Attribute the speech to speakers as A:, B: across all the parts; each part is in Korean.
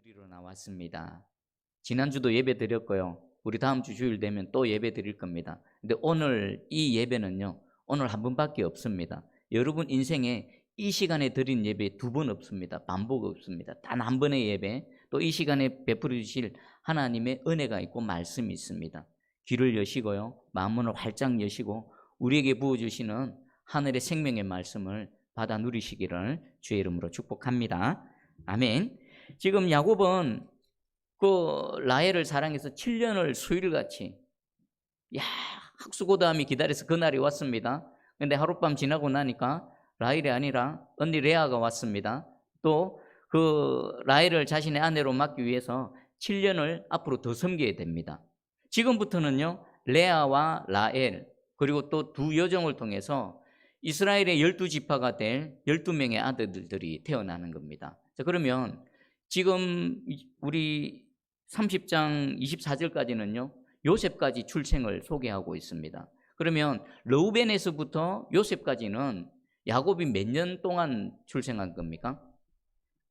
A: 드리러 나왔습니다. 지난주도 예배 드렸고요. 우리 다음 주 주일 되면 또 예배 드릴 겁니다. 근데 오늘 이 예배는요, 오늘 한 번밖에 없습니다. 여러분 인생에 이 시간에 드린 예배 두 번 없습니다. 반복 없습니다. 단 한 번의 예배, 또 이 시간에 베풀어 주실 하나님의 은혜가 있고 말씀이 있습니다. 귀를 여시고요, 마음문을 활짝 여시고 우리에게 부어주시는 하늘의 생명의 말씀을 받아 누리시기를 주의 이름으로 축복합니다. 아멘. 지금 야곱은 그 라헬을 사랑해서 7년을 수일같이 학수고담이 기다려서 그날이 왔습니다. 근데 하룻밤 지나고 나니까 라헬이 아니라 언니 레아가 왔습니다. 또 그 라헬을 자신의 아내로 맡기 위해서 7년을 앞으로 더 섬겨야 됩니다. 지금부터는요, 레아와 라헬 그리고 또 두 여종을 통해서 이스라엘의 12지파가 될 12명의 아들들이 태어나는 겁니다. 자, 그러면 지금 우리 30장 24절까지는요, 요셉까지 출생을 소개하고 있습니다. 그러면 르우벤에서부터 요셉까지는 야곱이 몇 년 동안 출생한 겁니까?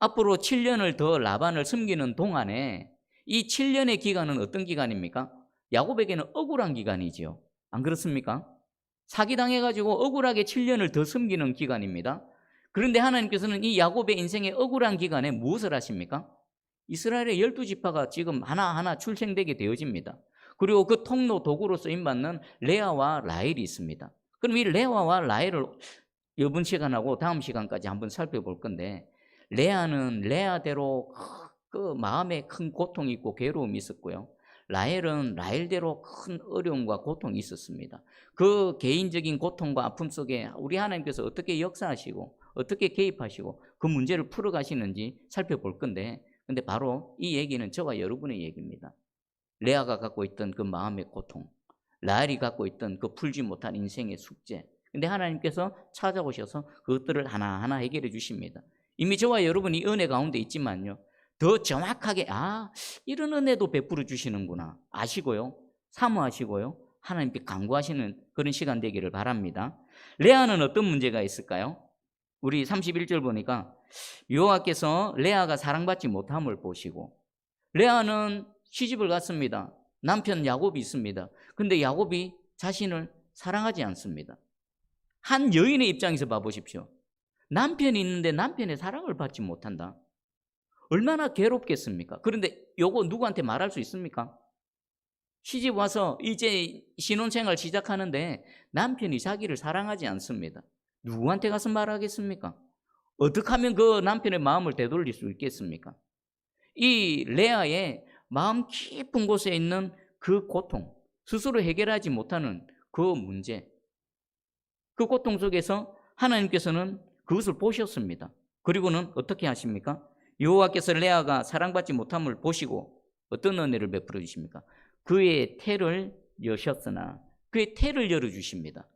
A: 앞으로 7년을 더 라반을 섬기는 동안에 이 7년의 기간은 어떤 기간입니까? 야곱에게는 억울한 기간이지요. 안 그렇습니까? 사기당해가지고 억울하게 7년을 더 섬기는 기간입니다. 그런데 하나님께서는 이 야곱의 인생의 억울한 기간에 무엇을 하십니까? 이스라엘의 12지파가 지금 하나하나 출생되게 되어집니다. 그리고 그 통로 도구로 쓰임받는 레아와 라헬이 있습니다. 그럼 이 레아와 라헬을 이번 시간하고 다음 시간까지 한번 살펴볼 건데, 레아는 레아대로 그 마음에 큰 고통이 있고 괴로움이 있었고요, 라헬은 라헬대로 큰 어려움과 고통이 있었습니다. 그 개인적인 고통과 아픔 속에 우리 하나님께서 어떻게 역사하시고 어떻게 개입하시고 그 문제를 풀어가시는지 살펴볼 건데, 근데 바로 이 얘기는 저와 여러분의 얘기입니다. 레아가 갖고 있던 그 마음의 고통, 라헬이 갖고 있던 그 풀지 못한 인생의 숙제, 근데 하나님께서 찾아오셔서 그것들을 하나하나 해결해 주십니다. 이미 저와 여러분이 은혜 가운데 있지만요, 더 정확하게 이런 은혜도 베풀어 주시는구나 아시고요, 사모하시고요, 하나님께 간구하시는 그런 시간 되기를 바랍니다. 레아는 어떤 문제가 있을까요? 우리 31절 보니까 여호와께서 레아가 사랑받지 못함을 보시고, 레아는 시집을 갔습니다. 남편 야곱이 있습니다. 근데 야곱이 자신을 사랑하지 않습니다. 한 여인의 입장에서 봐보십시오. 남편이 있는데 남편의 사랑을 받지 못한다. 얼마나 괴롭겠습니까? 그런데 요거 누구한테 말할 수 있습니까? 시집 와서 이제 신혼생활 시작하는데 남편이 자기를 사랑하지 않습니다. 누구한테 가서 말하겠습니까? 어떻게 하면 그 남편의 마음을 되돌릴 수 있겠습니까? 이 레아의 마음 깊은 곳에 있는 그 고통, 스스로 해결하지 못하는 그 문제, 그 고통 속에서 하나님께서는 그것을 보셨습니다. 그리고는 어떻게 하십니까? 여호와께서 레아가 사랑받지 못함을 보시고 어떤 은혜를 베풀어 주십니까? 그의 태를 여셨으나 그의 태를 열어주십니다.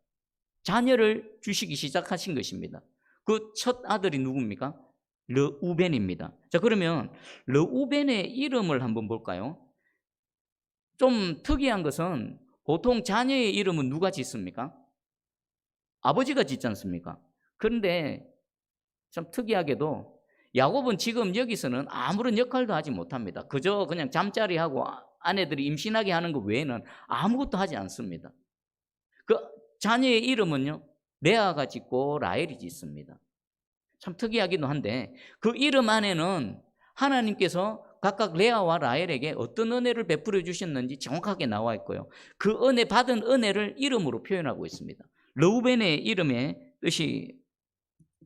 A: 자녀를 주시기 시작하신 것입니다. 그 첫 아들이 누굽니까? 르우벤입니다. 자, 그러면 르우벤의 이름을 한번 볼까요? 좀 특이한 것은 보통 자녀의 이름은 누가 짓습니까? 아버지가 짓지 않습니까? 그런데 참 특이하게도 야곱은 지금 여기서는 아무런 역할도 하지 못합니다. 그저 그냥 잠자리하고 아내들이 임신하게 하는 것 외에는 아무것도 하지 않습니다. 그 자녀의 이름은요, 레아가 짓고 라헬이 짓습니다. 참 특이하기도 한데 그 이름 안에는 하나님께서 각각 레아와 라헬에게 어떤 은혜를 베풀어 주셨는지 정확하게 나와 있고요, 그 은혜 받은 은혜를 이름으로 표현하고 있습니다. 르우벤의 이름의 뜻이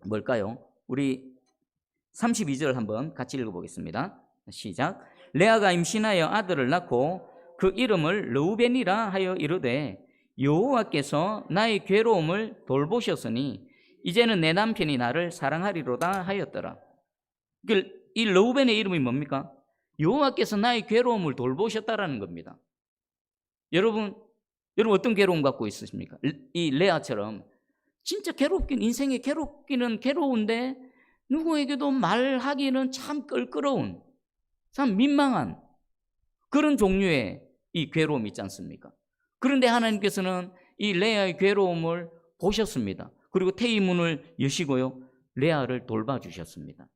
A: 뭘까요? 우리 32절 한번 같이 읽어보겠습니다. 시작. 레아가 임신하여 아들을 낳고 그 이름을 르우벤이라 하여 이르되 여호와께서 나의 괴로움을 돌보셨으니 이제는 내 남편이 나를 사랑하리로다 하였더라. 이 르우벤의 이름이 뭡니까? 여호와께서 나의 괴로움을 돌보셨다라는 겁니다. 여러분 어떤 괴로움 갖고 있으십니까? 이 레아처럼 진짜 괴롭긴, 인생에 괴롭기는 괴로운데 누구에게도 말하기는 참 껄끄러운, 참 민망한 그런 종류의 이 괴로움이 있지 않습니까? 그런데 하나님께서는 이 레아의 괴로움을 보셨습니다. 그리고 태의 문을 여시고요, 레아를 돌봐주셨습니다.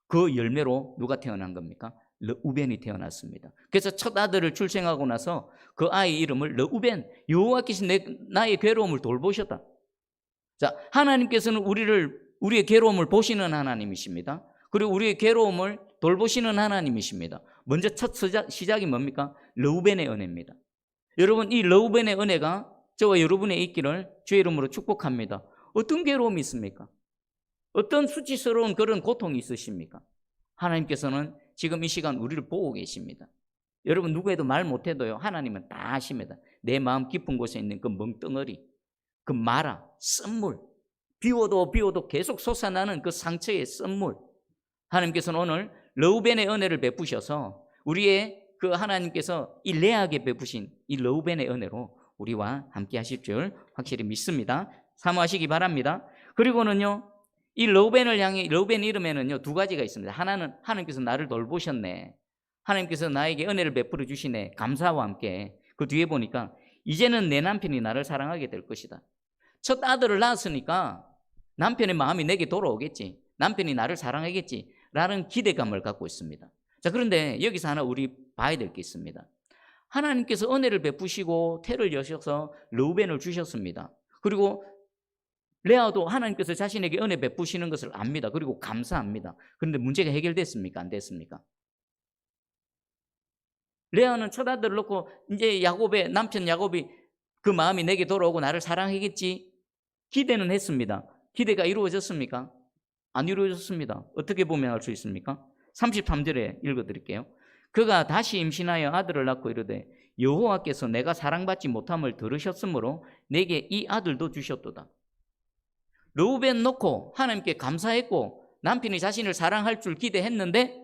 A: 그 열매로 누가 태어난 겁니까? 르우벤이 태어났습니다. 그래서 첫 아들을 출생하고 나서 그 아이 이름을 르우벤, 여호와께서 나의 괴로움을 돌보셨다. 자, 하나님께서는 우리의 괴로움을 보시는 하나님이십니다. 그리고 우리의 괴로움을 돌보시는 하나님이십니다. 먼저 첫 시작이 뭡니까? 르우벤의 은혜입니다. 여러분, 이 르우벤의 은혜가 저와 여러분의 있기를 주의 이름으로 축복합니다. 어떤 괴로움이 있습니까? 어떤 수치스러운 그런 고통이 있으십니까? 하나님께서는 지금 이 시간 우리를 보고 계십니다. 여러분, 누구에도 말 못해도요, 하나님은 다 아십니다. 내 마음 깊은 곳에 있는 그 멍덩어리, 그 마라, 쓴물, 비워도 계속 솟아나는 그 상처의 쓴물. 하나님께서는 오늘 르우벤의 은혜를 베푸셔서 우리의 그 하나님께서 이 레아에게 베푸신 이 르우벤의 은혜로 우리와 함께 하실 줄 확실히 믿습니다. 사모하시기 바랍니다. 그리고는요, 이 르우벤을 향해, 르우벤 이름에는요, 두 가지가 있습니다. 하나는 하나님께서 나를 돌보셨네, 하나님께서 나에게 은혜를 베풀어 주시네, 감사와 함께 그 뒤에 보니까 이제는 내 남편이 나를 사랑하게 될 것이다. 첫 아들을 낳았으니까 남편의 마음이 내게 돌아오겠지, 남편이 나를 사랑하겠지 라는 기대감을 갖고 있습니다. 자, 그런데 여기서 하나 우리 봐야 될 게 있습니다. 하나님께서 은혜를 베푸시고 태를 여셔서 르우벤을 주셨습니다. 그리고 레아도 하나님께서 자신에게 은혜 베푸시는 것을 압니다. 그리고 감사합니다. 그런데 문제가 해결됐습니까? 안 됐습니까? 레아는 첫 아들을 놓고 이제 야곱의 남편 야곱이 그 마음이 내게 돌아오고 나를 사랑하겠지 기대는 했습니다. 기대가 이루어졌습니까? 안 이루어졌습니다. 어떻게 보면 알 수 있습니까? 33절에 읽어드릴게요. 그가 다시 임신하여 아들을 낳고 이르되 여호와께서 내가 사랑받지 못함을 들으셨으므로 내게 이 아들도 주셨도다. 르우벤 놓고 하나님께 감사했고 남편이 자신을 사랑할 줄 기대했는데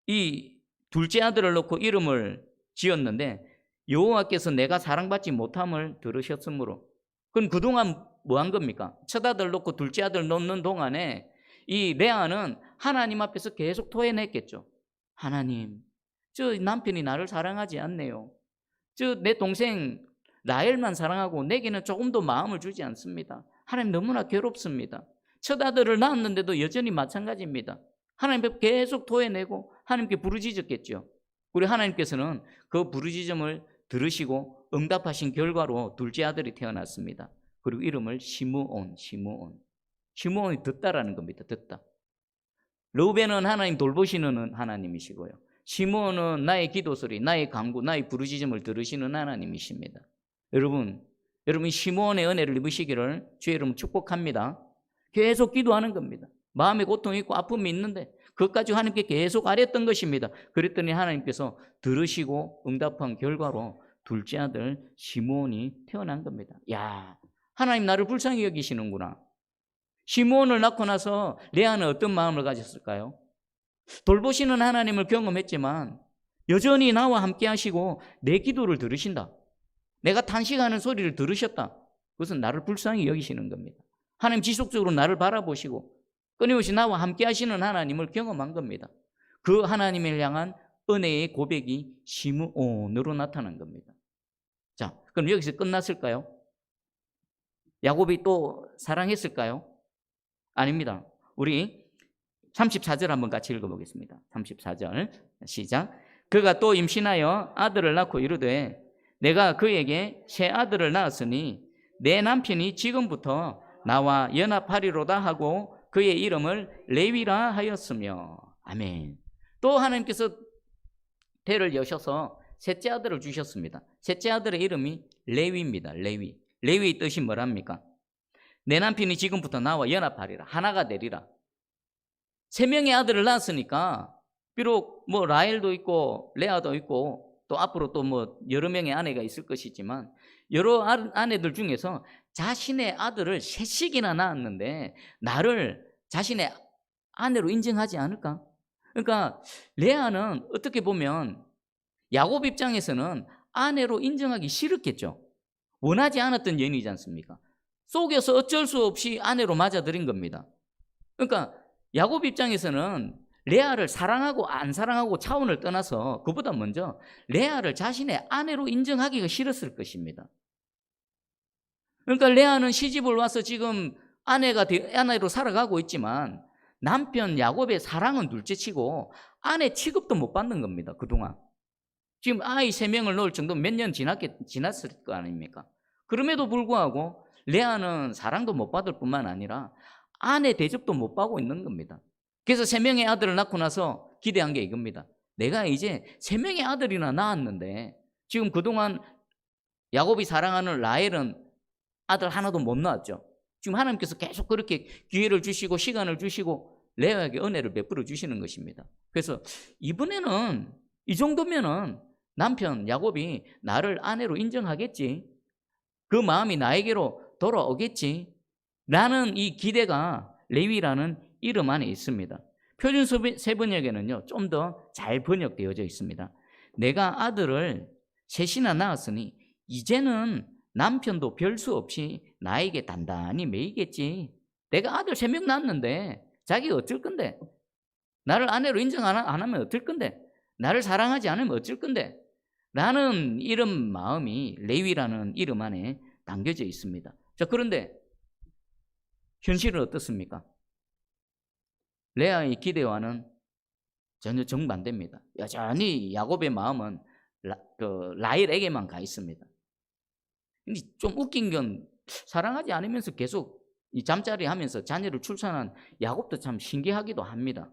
A: 이 둘째 아들을 놓고 이름을 지었는데 여호와께서 내가 사랑받지 못함을 들으셨으므로. 그럼 그동안 뭐 한 겁니까? 첫 아들 놓고 둘째 아들 놓는 동안에 이 레아는 하나님 앞에서 계속 토해냈겠죠. 하나님, 저 남편이 나를 사랑하지 않네요. 저 내 동생 라헬만 사랑하고 내게는 조금도 마음을 주지 않습니다. 하나님, 너무나 괴롭습니다. 첫 아들을 낳았는데도 여전히 마찬가지입니다. 하나님 앞에 계속 토해내고 하나님께 부르짖었겠죠. 우리 하나님께서는 그 부르짖음을 들으시고 응답하신 결과로 둘째 아들이 태어났습니다. 그리고 이름을 시므온이 듣다라는 겁니다. 듣다. 르우벤은 하나님 돌보시는 하나님이시고요, 시므온은 나의 기도소리, 나의 간구, 나의 부르짖음을 들으시는 하나님이십니다. 여러분 시므온의 은혜를 입으시기를 주의 이름 축복합니다. 계속 기도하는 겁니다. 마음에 고통이 있고 아픔이 있는데 그것까지 하나님께 계속 아뢰었던 것입니다. 그랬더니 하나님께서 들으시고 응답한 결과로 둘째 아들 시므온이 태어난 겁니다. 야, 하나님 나를 불쌍히 여기시는구나. 시므온을 낳고 나서 레아는 어떤 마음을 가졌을까요? 돌보시는 하나님을 경험했지만 여전히 나와 함께 하시고 내 기도를 들으신다, 내가 탄식하는 소리를 들으셨다, 그것은 나를 불쌍히 여기시는 겁니다. 하나님 지속적으로 나를 바라보시고 끊임없이 나와 함께 하시는 하나님을 경험한 겁니다. 그 하나님을 향한 은혜의 고백이 시므온으로 나타난 겁니다. 자, 그럼 여기서 끝났을까요? 야곱이 또 사랑했을까요? 아닙니다. 우리 34절 한번 같이 읽어보겠습니다. 34절 시작. 그가 또 임신하여 아들을 낳고 이르되 내가 그에게 새 아들을 낳았으니 내 남편이 지금부터 나와 연합하리로다 하고 그의 이름을 레위라 하였으며. 아멘. 또 하나님께서 태를 여셔서 셋째 아들을 주셨습니다. 셋째 아들의 이름이 레위입니다. 레위의 뜻이 뭐랍니까? 내 남편이 지금부터 나와 연합하리라, 하나가 되리라. 세 명의 아들을 낳았으니까 비록 뭐 라헬도 있고 레아도 있고 또 앞으로 또 뭐 여러 명의 아내가 있을 것이지만 여러 아내들 중에서 자신의 아들을 셋씩이나 낳았는데 나를 자신의 아내로 인정하지 않을까? 그러니까 레아는 어떻게 보면 야곱 입장에서는 아내로 인정하기 싫었겠죠. 원하지 않았던 연이지 않습니까? 속여서 어쩔 수 없이 아내로 맞아들인 겁니다. 그러니까 야곱 입장에서는 레아를 사랑하고 안 사랑하고 차원을 떠나서 그보다 먼저 레아를 자신의 아내로 인정하기가 싫었을 것입니다. 그러니까 레아는 시집을 와서 지금 아내로 살아가고 있지만 남편 야곱의 사랑은 둘째치고 아내 취급도 못 받는 겁니다. 그동안. 지금 아이 3명을 놓을 정도 몇 년 지났을 거 아닙니까? 그럼에도 불구하고 레아는 사랑도 못 받을 뿐만 아니라 아내 대접도 못 받고 있는 겁니다. 그래서 3명의 아들을 낳고 나서 기대한 게 이겁니다. 내가 이제 3명의 아들이나 낳았는데 지금 그동안 야곱이 사랑하는 라헬은 아들 하나도 못 낳았죠. 지금 하나님께서 계속 그렇게 기회를 주시고 시간을 주시고 레아에게 은혜를 베풀어 주시는 것입니다. 그래서 이번에는 이 정도면은 남편 야곱이 나를 아내로 인정하겠지, 그 마음이 나에게로 돌아오겠지 라는 이 기대가 레위라는 이름 안에 있습니다. 표준 세번역에는요 좀 더 잘 번역되어져 있습니다. 내가 아들을 셋이나 낳았으니 이제는 남편도 별 수 없이 나에게 단단히 매이겠지. 내가 아들 3명 낳았는데 자기가 어쩔 건데, 나를 아내로 인정 안 하면 어쩔 건데, 나를 사랑하지 않으면 어쩔 건데 라는 이런 마음이 레위라는 이름 안에 담겨져 있습니다. 자, 그런데 현실은 어떻습니까? 레아의 기대와는 전혀 정반대입니다. 여전히 야곱의 마음은 라헬에게만 가 있습니다. 근데 좀 웃긴 건 사랑하지 않으면서 계속 이 잠자리 하면서 자녀를 출산한 야곱도 참 신기하기도 합니다.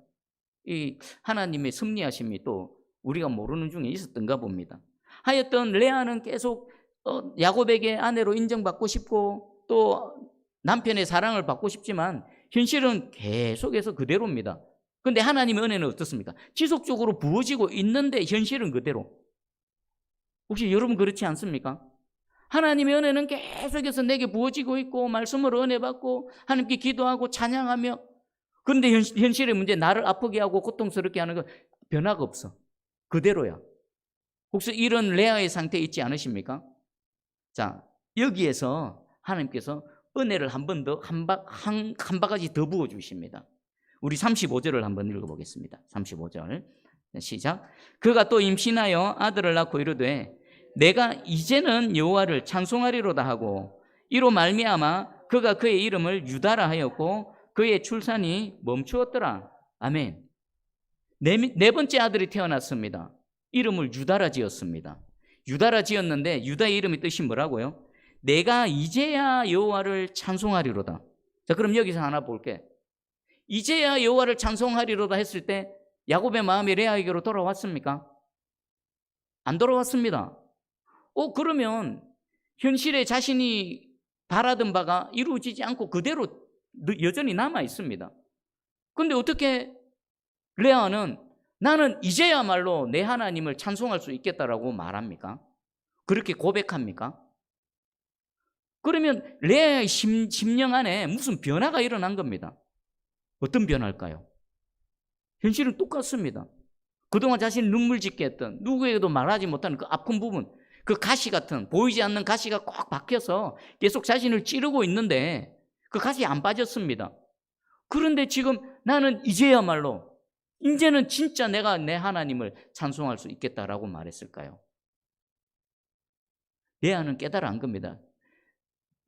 A: 이 하나님의 섭리하심이 또 우리가 모르는 중에 있었던가 봅니다. 하여튼 레아는 계속 야곱에게 아내로 인정받고 싶고 또 남편의 사랑을 받고 싶지만 현실은 계속해서 그대로입니다. 그런데 하나님의 은혜는 어떻습니까? 지속적으로 부어지고 있는데 현실은 그대로. 혹시 여러분 그렇지 않습니까? 하나님의 은혜는 계속해서 내게 부어지고 있고 말씀으로 은혜 받고 하나님께 기도하고 찬양하며, 그런데 현실의 문제, 나를 아프게 하고 고통스럽게 하는 건 변화가 없어. 그대로야. 혹시 이런 레아의 상태에 있지 않으십니까? 자, 여기에서 하나님께서 은혜를 한 번 더, 한 바가지 더 부어주십니다. 우리 35절을 한번 읽어보겠습니다. 35절 시작. 그가 또 임신하여 아들을 낳고 이르되 내가 이제는 여호와를 찬송하리로다 하고 이로 말미암아 그가 그의 이름을 유다라 하였고 그의 출산이 멈추었더라. 아멘. 네 번째 아들이 태어났습니다. 이름을 유다라 지었습니다. 유다라 지었는데 유다의 이름의 뜻이 뭐라고요? 내가 이제야 여호와를 찬송하리로다. 자, 그럼 여기서 하나 볼게. 이제야 여호와를 찬송하리로다 했을 때 야곱의 마음이 레아에게로 돌아왔습니까? 안 돌아왔습니다. 그러면 현실에 자신이 바라던 바가 이루어지지 않고 그대로 여전히 남아 있습니다. 그런데 어떻게 레아는 나는 이제야말로 내 하나님을 찬송할 수 있겠다라고 말합니까? 그렇게 고백합니까? 그러면 레아의 심령 안에 무슨 변화가 일어난 겁니다. 어떤 변화일까요? 현실은 똑같습니다. 그동안 자신이 눈물 짓게 했던, 누구에게도 말하지 못하는 그 아픈 부분, 그 가시 같은, 보이지 않는 가시가 꽉 박혀서 계속 자신을 찌르고 있는데 그 가시 안 빠졌습니다. 그런데 지금 나는 이제야말로, 이제는 진짜 내가 내 하나님을 찬송할 수 있겠다라고 말했을까요? 레아는 깨달아 겁니다.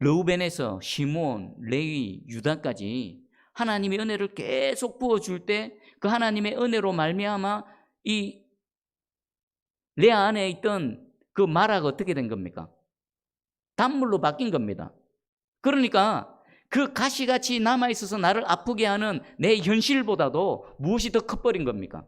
A: 르우벤에서 시므온, 레위, 유다까지 하나님의 은혜를 계속 부어줄 때 그 하나님의 은혜로 말미암아 이 레아 안에 있던 그 마라가 어떻게 된 겁니까? 단물로 바뀐 겁니다. 그러니까 그 가시같이 남아있어서 나를 아프게 하는 내 현실보다도 무엇이 더 커버린 겁니까?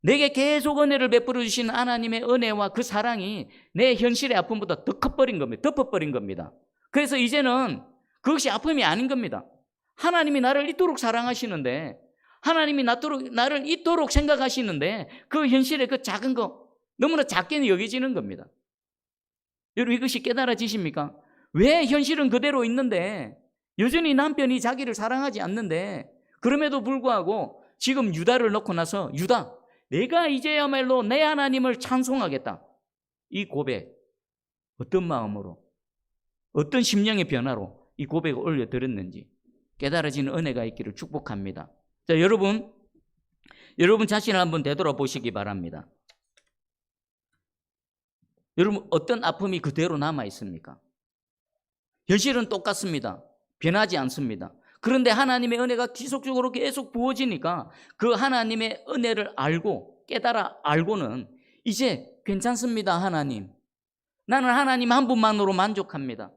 A: 내게 계속 은혜를 베풀어 주신 하나님의 은혜와 그 사랑이 내 현실의 아픔보다 더 커버린 겁니다. 덮어버린 겁니다. 그래서 이제는 그것이 아픔이 아닌 겁니다. 하나님이 나를 이토록 사랑하시는데, 하나님이 나를 이토록 생각하시는데 그 현실의 그 작은 거 너무나 작게 여겨지는 겁니다. 여러분, 이것이 깨달아지십니까? 왜 현실은 그대로 있는데 여전히 남편이 자기를 사랑하지 않는데, 그럼에도 불구하고 지금 유다를 놓고 나서 유다, 내가 이제야말로 내 하나님을 찬송하겠다. 이 고백, 어떤 마음으로, 어떤 심령의 변화로 이 고백을 올려드렸는지 깨달아지는 은혜가 있기를 축복합니다. 자, 여러분 자신을 한번 되돌아보시기 바랍니다. 여러분, 어떤 아픔이 그대로 남아 있습니까? 현실은 똑같습니다. 변하지 않습니다. 그런데 하나님의 은혜가 지속적으로 계속 부어지니까 그 하나님의 은혜를 알고 깨달아 알고는 이제 괜찮습니다. 하나님, 나는 하나님 한 분만으로 만족합니다.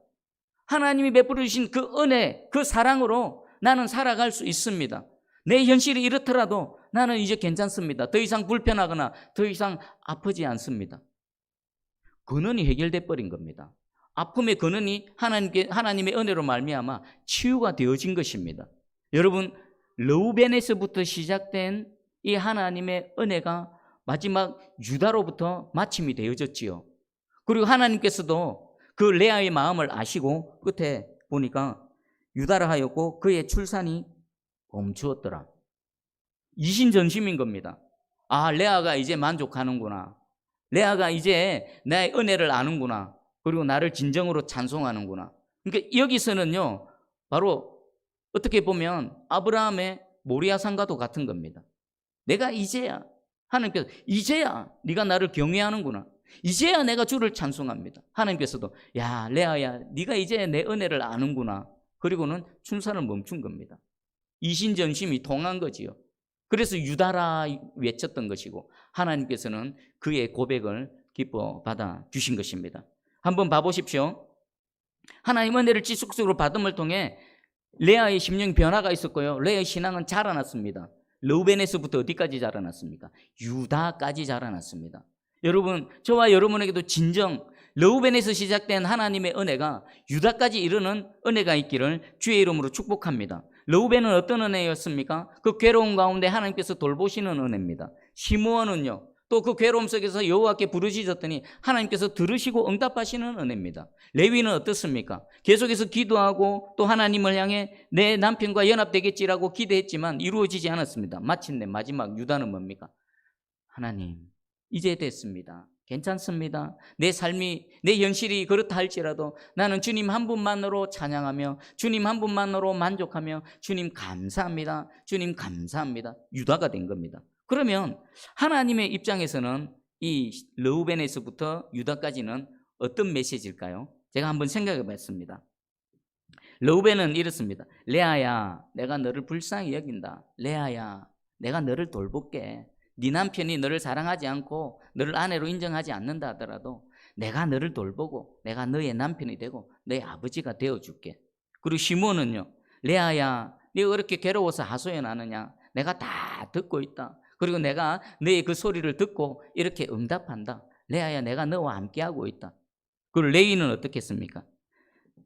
A: 하나님이 베풀어 주신 그 은혜, 그 사랑으로 나는 살아갈 수 있습니다. 내 현실이 이렇더라도 나는 이제 괜찮습니다. 더 이상 불편하거나 더 이상 아프지 않습니다. 근원이 해결돼 버린 겁니다. 아픔의 근원이 하나님의 은혜로 말미암아 치유가 되어진 것입니다. 여러분, 르우벤에서부터 시작된 이 하나님의 은혜가 마지막 유다로부터 마침이 되어졌지요. 그리고 하나님께서도 그 레아의 마음을 아시고 끝에 보니까 유다라 하였고 그의 출산이 멈추었더라. 이신전심인 겁니다. 아, 레아가 이제 만족하는구나. 레아가 이제 나의 은혜를 아는구나. 그리고 나를 진정으로 찬송하는구나. 그러니까 여기서는요, 바로 어떻게 보면 아브라함의 모리아산과도 같은 겁니다. 내가 이제야, 하나님께서 이제야 네가 나를 경외하는구나. 이제야 내가 주를 찬송합니다. 하나님께서도 야, 레아야, 네가 이제 내 은혜를 아는구나. 그리고는 출산을 멈춘 겁니다. 이신전심이 통한 거지요. 그래서 유다라 외쳤던 것이고 하나님께서는 그의 고백을 기뻐 받아 주신 것입니다. 한번 봐보십시오. 하나님 은혜를 지속적으로 받음을 통해 레아의 심령 변화가 있었고요. 레아의 신앙은 자라났습니다. 르우벤에서부터 어디까지 자라났습니까? 유다까지 자라났습니다. 여러분, 저와 여러분에게도 진정 르우벤에서 시작된 하나님의 은혜가 유다까지 이르는 은혜가 있기를 주의 이름으로 축복합니다. 르우벤은 어떤 은혜였습니까? 그 괴로운 가운데 하나님께서 돌보시는 은혜입니다. 시므온은요, 또 그 괴로움 속에서 여호와께 부르짖었더니 하나님께서 들으시고 응답하시는 은혜입니다. 레위는 어떻습니까? 계속해서 기도하고 또 하나님을 향해 내 남편과 연합되겠지라고 기대했지만 이루어지지 않았습니다. 마침내 마지막 유다는 뭡니까? 하나님, 이제 됐습니다. 괜찮습니다. 내 삶이, 내 현실이 그렇다 할지라도 나는 주님 한 분만으로 찬양하며 주님 한 분만으로 만족하며 주님 감사합니다. 주님 감사합니다. 유다가 된 겁니다. 그러면 하나님의 입장에서는 이 르우벤에서부터 유다까지는 어떤 메시지일까요? 제가 한번 생각해 봤습니다. 르우벤은 이렇습니다. 레아야, 내가 너를 불쌍히 여긴다. 레아야, 내가 너를 돌볼게. 네 남편이 너를 사랑하지 않고 너를 아내로 인정하지 않는다 하더라도 내가 너를 돌보고 내가 너의 남편이 되고 너의 아버지가 되어줄게. 그리고 시므온은요, 레아야, 네가 그렇게 괴로워서 하소연하느냐? 내가 다 듣고 있다. 그리고 내가 너의 그 소리를 듣고 이렇게 응답한다. 레아야, 내가 너와 함께하고 있다. 그리고 레위는 어떻게 했습니까?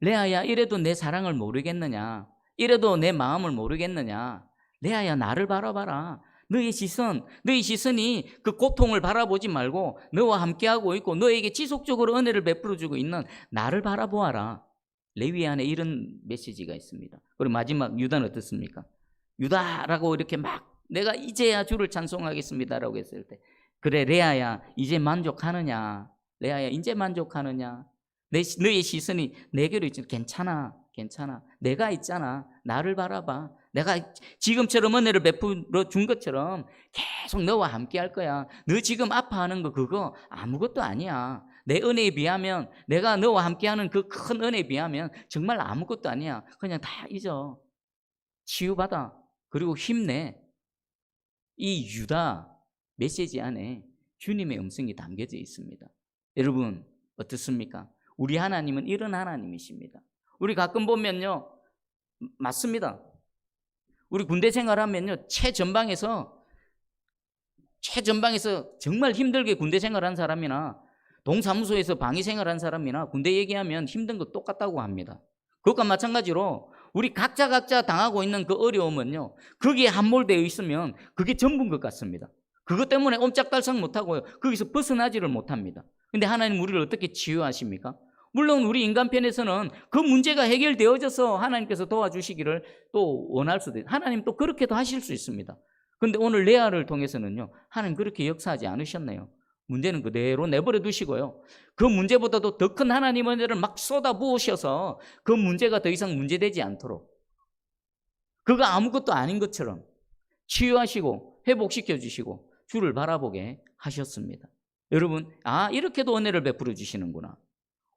A: 레아야, 이래도 내 사랑을 모르겠느냐? 이래도 내 마음을 모르겠느냐? 레아야, 나를 바라봐라. 너의 시선이 그 고통을 바라보지 말고 너와 함께하고 있고 너에게 지속적으로 은혜를 베풀어주고 있는 나를 바라보아라. 레위 안에 이런 메시지가 있습니다. 그리고 마지막 유다는 어떻습니까? 유다라고 이렇게 막 내가 이제야 주를 찬송하겠습니다라고 했을 때, 그래 레아야, 이제 만족하느냐? 레아야, 이제 만족하느냐? 너의 시선이 내게로 있지. 괜찮아. 내가 있잖아. 나를 바라봐. 내가 지금처럼 은혜를 베풀어 준 것처럼 계속 너와 함께 할 거야. 너 지금 아파하는 거 그거 아무것도 아니야. 내 은혜에 비하면, 내가 너와 함께하는 그 큰 은혜에 비하면 정말 아무것도 아니야. 그냥 다 잊어. 치유받아. 그리고 힘내. 이 유다 메시지 안에 주님의 음성이 담겨져 있습니다. 여러분 어떻습니까? 우리 하나님은 이런 하나님이십니다. 우리 가끔 보면요, 맞습니다. 우리 군대 생활하면요, 최전방에서 정말 힘들게 군대 생활한 사람이나 동사무소에서 방위 생활한 사람이나 군대 얘기하면 힘든 거 똑같다고 합니다. 그것과 마찬가지로 우리 각자 당하고 있는 그 어려움은요, 거기에 함몰되어 있으면 그게 전부인 것 같습니다. 그것 때문에 옴짝달싹 못하고요, 거기서 벗어나지를 못합니다. 근데 하나님 우리를 어떻게 치유하십니까? 물론 우리 인간편에서는 그 문제가 해결되어져서 하나님께서 도와주시기를 또 원할 수도 있어요. 하나님 또 그렇게도 하실 수 있습니다. 그런데 오늘 레아를 통해서는요, 하나님 그렇게 역사하지 않으셨네요. 문제는 그대로 내버려 두시고요, 그 문제보다도 더 큰 하나님의 은혜를 막 쏟아 부으셔서 그 문제가 더 이상 문제되지 않도록, 그거 아무것도 아닌 것처럼 치유하시고 회복시켜 주시고 주를 바라보게 하셨습니다. 여러분, 이렇게도 은혜를 베풀어 주시는구나.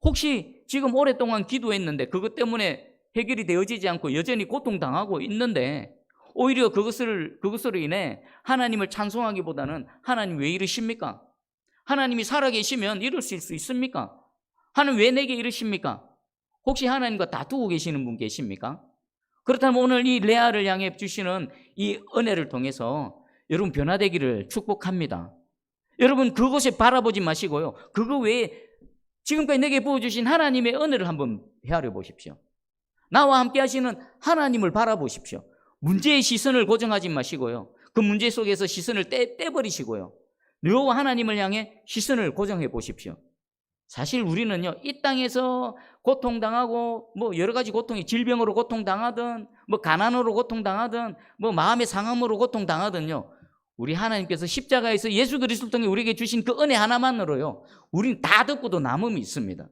A: 혹시 지금 오랫동안 기도했는데 그것 때문에 해결이 되어지지 않고 여전히 고통당하고 있는데 오히려 그것으로 인해 하나님을 찬송하기보다는 하나님 왜 이러십니까? 하나님이 살아계시면 이럴 수 있습니까? 하나님 왜 내게 이러십니까? 혹시 하나님과 다투고 계시는 분 계십니까? 그렇다면 오늘 이 레아를 향해 주시는 이 은혜를 통해서 여러분 변화되기를 축복합니다. 여러분 그것에 바라보지 마시고요. 그거 외에 지금까지 내게 부어주신 하나님의 은혜를 한번 헤아려 보십시오. 나와 함께 하시는 하나님을 바라보십시오. 문제의 시선을 고정하지 마시고요. 그 문제 속에서 시선을 떼버리시고요. 여호와 하나님을 향해 시선을 고정해 보십시오. 사실 우리는요, 이 땅에서 고통당하고, 여러 가지 고통이 질병으로 고통당하든, 가난으로 고통당하든, 마음의 상함으로 고통당하든요, 우리 하나님께서 십자가에서 예수 그리스도를 통해 우리에게 주신 그 은혜 하나만으로요, 우리는 다 듣고도 남음이 있습니다.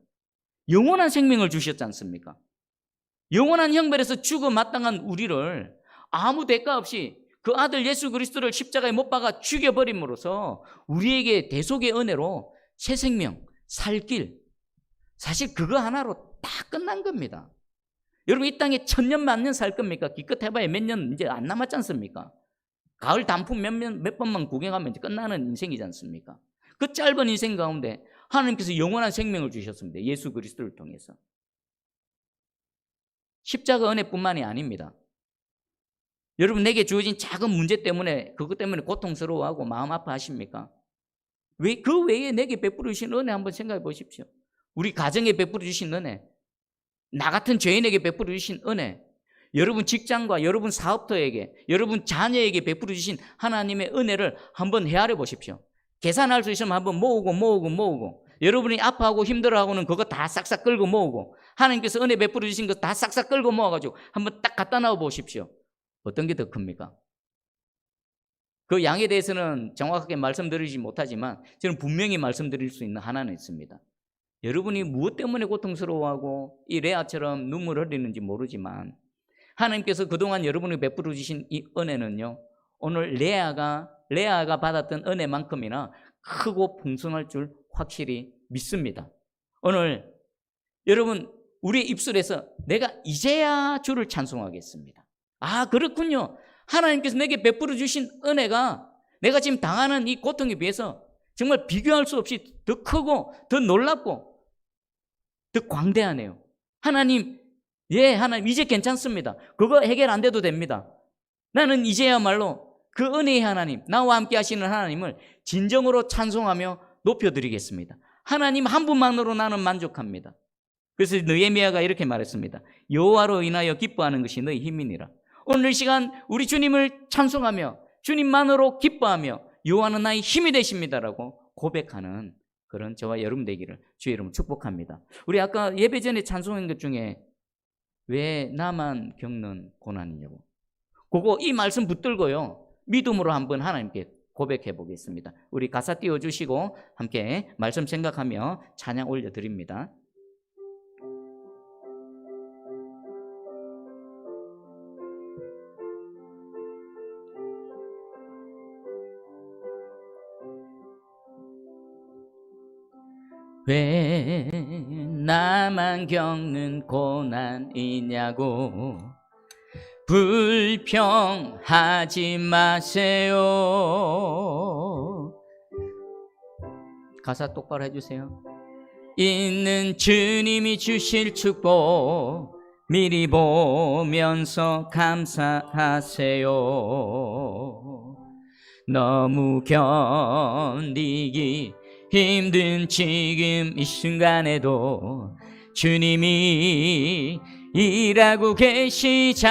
A: 영원한 생명을 주셨지 않습니까? 영원한 형벌에서 죽어 마땅한 우리를 아무 대가 없이 그 아들 예수 그리스도를 십자가에 못 박아 죽여버림으로써 우리에게 대속의 은혜로 새 생명, 살 길, 사실 그거 하나로 다 끝난 겁니다. 여러분 이 땅에 1000년 만년 살 겁니까? 기껏 해봐야 몇 년 이제 안 남았지 않습니까? 가을 단풍 몇 번만 구경하면 이제 끝나는 인생이지 않습니까? 그 짧은 인생 가운데 하나님께서 영원한 생명을 주셨습니다. 예수 그리스도를 통해서. 십자가 은혜뿐만이 아닙니다. 여러분 내게 주어진 작은 문제 때문에 그것 때문에 고통스러워하고 마음 아파하십니까? 그 외에 내게 베풀어 주신 은혜 한번 생각해 보십시오. 우리 가정에 베풀어 주신 은혜, 나 같은 죄인에게 베풀어 주신 은혜, 여러분 직장과 여러분 사업터에게, 여러분 자녀에게 베풀어 주신 하나님의 은혜를 한번 헤아려 보십시오. 계산할 수 있으면 한번 모으고 여러분이 아파하고 힘들어하고는 그거 다 싹싹 끌고 모으고 하나님께서 은혜 베풀어 주신 거 다 싹싹 끌고 모아가지고 한번 딱 갖다 놔 보십시오. 어떤 게 더 큽니까? 그 양에 대해서는 정확하게 말씀드리지 못하지만 저는 분명히 말씀드릴 수 있는 하나는 있습니다. 여러분이 무엇 때문에 고통스러워하고 이 레아처럼 눈물을 흘리는지 모르지만 하나님께서 그동안 여러분이 베풀어 주신 이 은혜는요, 오늘 레아가 받았던 은혜만큼이나 크고 풍성할 줄 확실히 믿습니다. 오늘 여러분 우리의 입술에서 내가 이제야 주를 찬송하겠습니다. 아, 그렇군요. 하나님께서 내게 베풀어 주신 은혜가 내가 지금 당하는 이 고통에 비해서 정말 비교할 수 없이 더 크고 더 놀랍고 더 광대하네요. 하나님, 하나님 이제 괜찮습니다. 그거 해결 안 돼도 됩니다. 나는 이제야말로 그 은혜의 하나님, 나와 함께 하시는 하나님을 진정으로 찬송하며 높여드리겠습니다. 하나님 한 분만으로 나는 만족합니다. 그래서 느헤미야가 이렇게 말했습니다. 여호와로 인하여 기뻐하는 것이 너희 힘이니라. 오늘 이 시간 우리 주님을 찬송하며 주님만으로 기뻐하며 여호와는 나의 힘이 되십니다라고 고백하는 그런 저와 여러분 되기를 주의 이름으로 축복합니다. 우리 아까 예배 전에 찬송한 것 중에 왜 나만 겪는 고난이냐고, 그거 이 말씀 붙들고요 믿음으로 한번 하나님께 고백해 보겠습니다. 우리 가사 띄워주시고 함께 말씀 생각하며 찬양 올려드립니다. 왜 나만 겪는 고난이냐고 불평하지 마세요. 가사 똑바로 해주세요. 있는 주님이 주실 축복 미리 보면서 감사하세요. 너무 견디기 힘든 지금 이 순간에도 주님이 일하고 계시잖아요.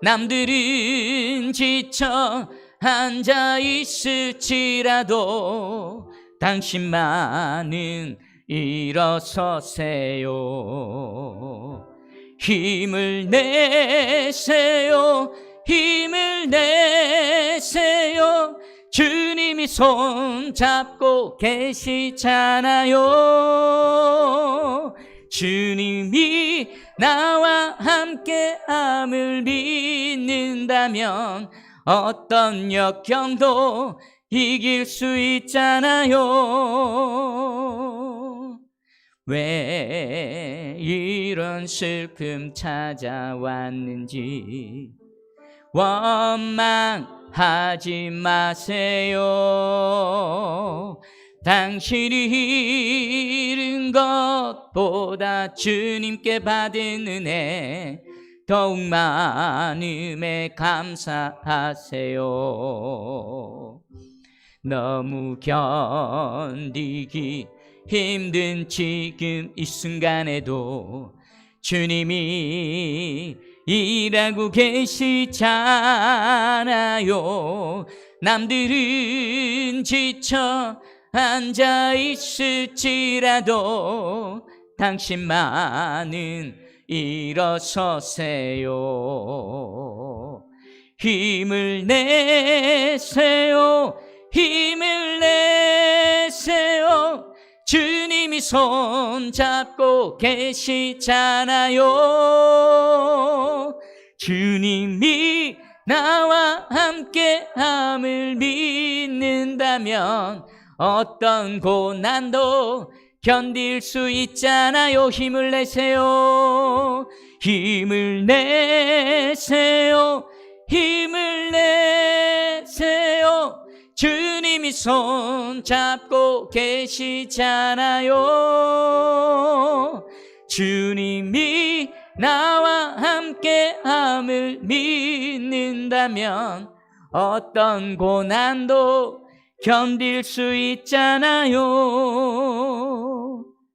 A: 남들은 지쳐 앉아 있을지라도 당신만은 일어서세요. 힘을 내세요. 힘을 내세요. 주님이 손 잡고 계시잖아요. 주님이 나와 함께함을 믿는다면 어떤 역경도 이길 수 있잖아요. 왜 이런 슬픔 찾아왔는지 원망하지 마세요. 당신이 잃은 것보다 주님께 받은 은혜 더욱 많음에 감사하세요. 너무 견디기 힘든 지금 이 순간에도 주님이 일하고 계시잖아요. 남들은 지쳐 앉아 있을지라도 당신만은 일어서세요. 힘을 내세요. 힘을 내세요. 주님이 손 잡고 계시잖아요. 주님이 나와 함께함을 믿는다면 어떤 고난도 견딜 수 있잖아요. 힘을 내세요. 힘을 내세요. 힘을 내세요. 주님이 손 잡고 계시잖아요. 주님이 나와 함께함을 믿는다면 어떤 고난도 견딜 수 있잖아요.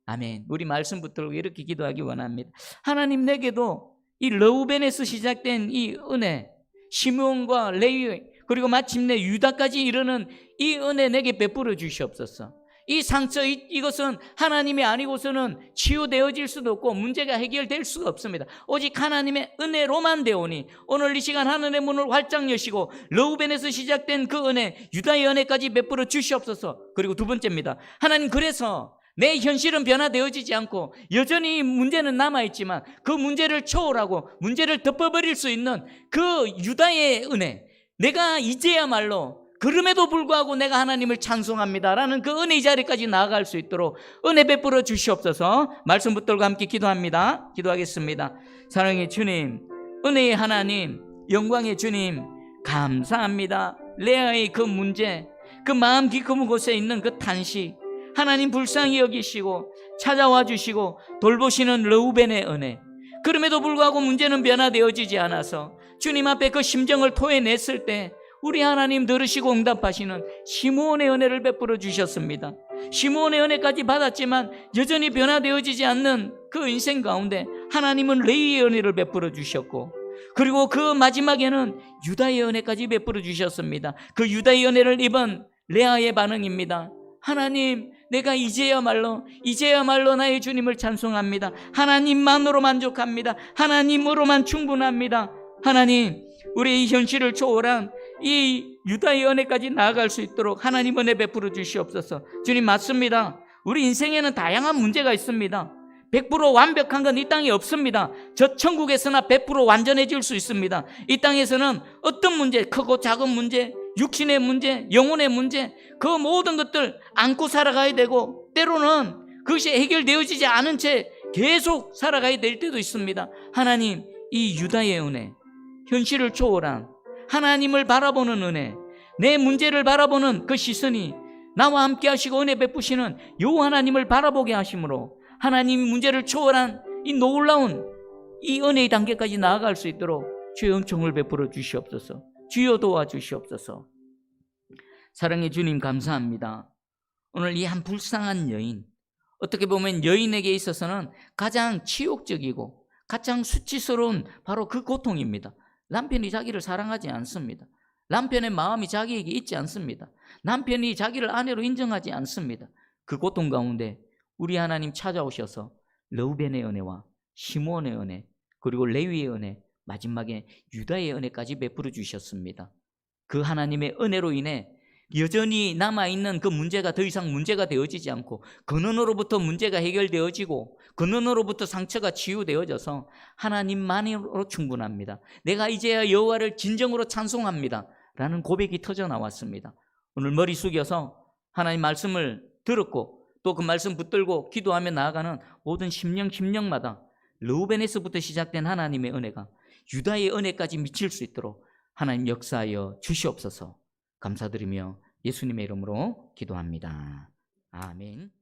A: 아멘. 우리 말씀 붙들고 이렇게 기도하기 원합니다. 하나님, 내게도 이 르우벤에서 시작된 이 은혜, 시므온과 레위 그리고 마침내 유다까지 이르는 이 은혜 내게 베풀어 주시옵소서. 이 상처, 이것은 하나님이 아니고서는 치유되어질 수도 없고 문제가 해결될 수가 없습니다. 오직 하나님의 은혜로만 되오니 오늘 이 시간 하늘의 문을 활짝 여시고 르우벤에서 시작된 그 은혜, 유다의 은혜까지 베풀어 주시옵소서. 그리고 두 번째입니다. 하나님, 그래서 내 현실은 변화되어지지 않고 여전히 문제는 남아있지만 그 문제를 초월하고 문제를 덮어버릴 수 있는 그 유다의 은혜, 내가 이제야말로 그럼에도 불구하고 내가 하나님을 찬송합니다라는 그 은혜의 자리까지 나아갈 수 있도록 은혜 베풀어 주시옵소서. 말씀 붙들고 함께 기도합니다. 기도하겠습니다. 사랑의 주님, 은혜의 하나님, 영광의 주님, 감사합니다. 레아의 그 문제, 그 마음 깊은 곳에 있는 그 탄식, 하나님 불쌍히 여기시고 찾아와 주시고 돌보시는 르우벤의 은혜, 그럼에도 불구하고 문제는 변화되어지지 않아서 주님 앞에 그 심정을 토해냈을 때 우리 하나님 들으시고 응답하시는 시므온의 은혜를 베풀어 주셨습니다. 시므온의 은혜까지 받았지만 여전히 변화되어지지 않는 그 인생 가운데 하나님은 레위의 은혜를 베풀어 주셨고, 그리고 그 마지막에는 유다의 은혜까지 베풀어 주셨습니다. 그 유다의 은혜를 입은 레아의 반응입니다. 하나님, 내가 이제야말로 나의 주님을 찬송합니다. 하나님만으로 만족합니다. 하나님으로만 충분합니다. 하나님, 우리의 이 현실을 초월한 이 유다의 은혜까지 나아갈 수 있도록 하나님 은혜 베풀어 주시옵소서. 주님, 맞습니다. 우리 인생에는 다양한 문제가 있습니다. 100% 완벽한 건 이 땅에 없습니다. 저 천국에서나 100% 완전해질 수 있습니다. 이 땅에서는 어떤 문제, 크고 작은 문제, 육신의 문제, 영혼의 문제, 그 모든 것들 안고 살아가야 되고 때로는 그것이 해결되어지지 않은 채 계속 살아가야 될 때도 있습니다. 하나님, 이 유다의 은혜, 현실을 초월한 하나님을 바라보는 은혜, 내 문제를 바라보는 그 시선이 나와 함께 하시고 은혜 베푸시는 요 하나님을 바라보게 하심으로 하나님이 문제를 초월한 이 놀라운 이 은혜의 단계까지 나아갈 수 있도록 주의 은총을 베풀어 주시옵소서. 주여 도와주시옵소서. 사랑의 주님, 감사합니다. 오늘 이 한 불쌍한 여인, 어떻게 보면 여인에게 있어서는 가장 치욕적이고 가장 수치스러운 바로 그 고통입니다. 남편이 자기를 사랑하지 않습니다. 남편의 마음이 자기에게 있지 않습니다. 남편이 자기를 아내로 인정하지 않습니다. 그 고통 가운데 우리 하나님 찾아오셔서 르우벤의 은혜와 시므온의 은혜, 그리고 레위의 은혜, 마지막에 유다의 은혜까지 베풀어 주셨습니다. 그 하나님의 은혜로 인해 여전히 남아있는 그 문제가 더 이상 문제가 되어지지 않고 근원으로부터 문제가 해결되어지고 근원으로부터 상처가 치유되어져서 하나님만으로 충분합니다. 내가 이제야 여호와를 진정으로 찬송합니다 라는 고백이 터져 나왔습니다. 오늘 머리 숙여서 하나님 말씀을 들었고 또 그 말씀 붙들고 기도하며 나아가는 모든 심령마다 르우벤에서부터 시작된 하나님의 은혜가 유다의 은혜까지 미칠 수 있도록 하나님 역사하여 주시옵소서. 감사드리며 예수님의 이름으로 기도합니다. 아멘.